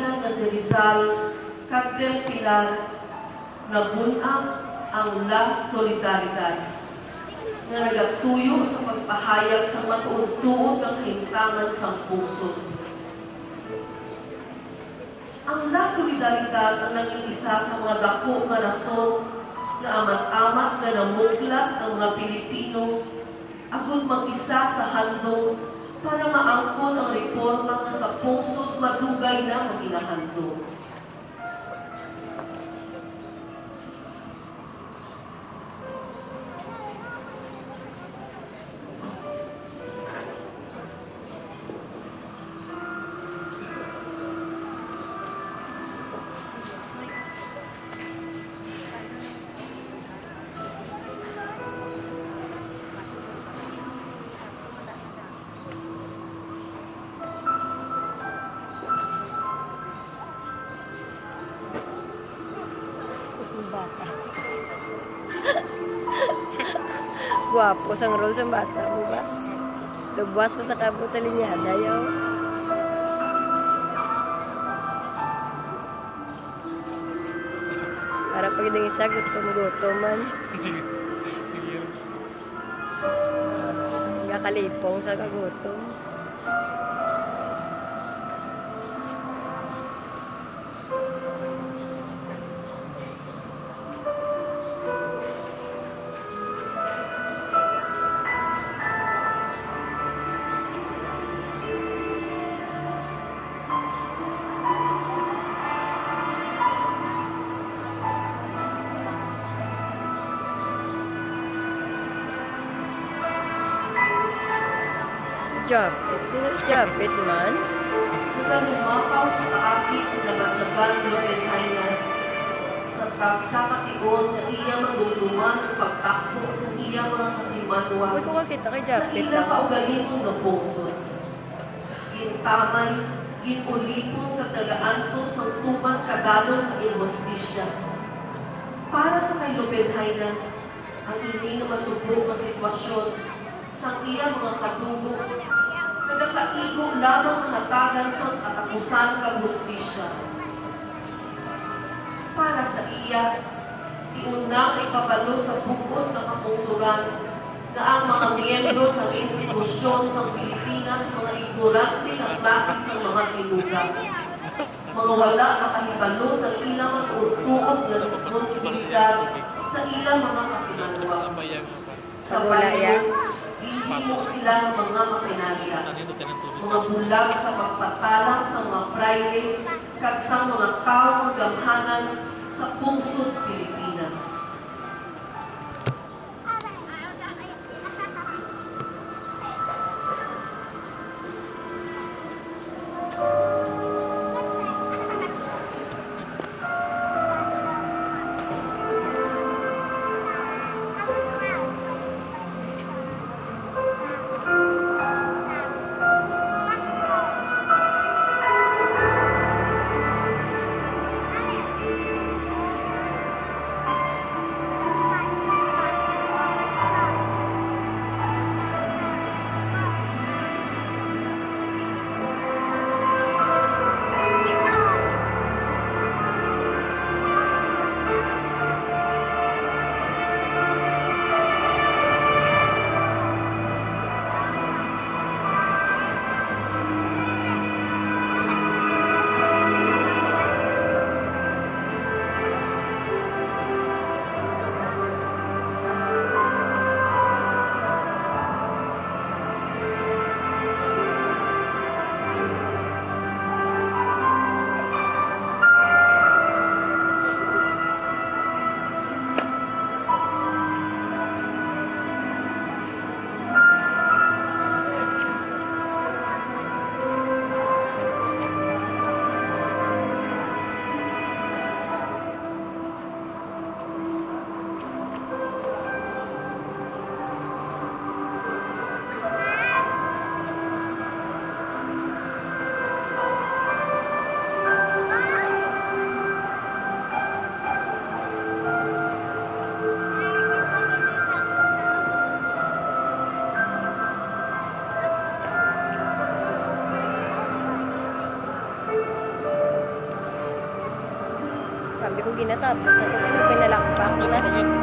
Pangilinan nga si Rizal, kag Del Pilar, nga bunang ang La Solidaridad, nga nagatuyo sa pagpahayag sa matuod-tuod ng kahimtangan sa puso. Ang La Solidaridad ang naging isa sa mga dako nga rason na amat-amat nga namuklat ang mga Pilipino agud mag-isa sa handong para maangkon ang reforma nga sa pusod madugay na maginahandong. Bata. Guwapo sang role sa bata mo ba? Lubwas pa sa kabot sa linyada yaw. Para pag hindi isagot ko maguto man. Kakalipong sa kagutom. Japit, tinas japit man. Nagalumapaw sa kaakit na Bansagan Lopez Island sa tagsakatigon na iya magduluman ang pagtakbo sa iya mga kasimanwa Huwag ko makita kay sa japit ila lang. kaugalingong na puso. Gintamay, ginulipong katagaanto sa tuman kadalong na injustisya. Para sa kay Lopez Island, ang hindi na masubok na sitwasyon sa iya mga kadugo, nagkakaigo lamang ang hatagan sa katapusan kag hustisya. Para sa iya, tiunang ipabalo sa bukos ng kapungsuran na ang mga miyembro sa institusyon sa Pilipinas mga ignorante ng klase sa mga tinuga. Mga wala makahibalo sa ilang matuod-tuod na responsibilidad sa ilang mga kasinanwa. Sa bayan, ihimo sila ng mga makinarya, mga bulag sa pagpatalang sa mga praile, kag sa mga taong gamhanan sa pungsod Pilipinas. Hindi ko ginatapos. Ako pinagpinalakpak na.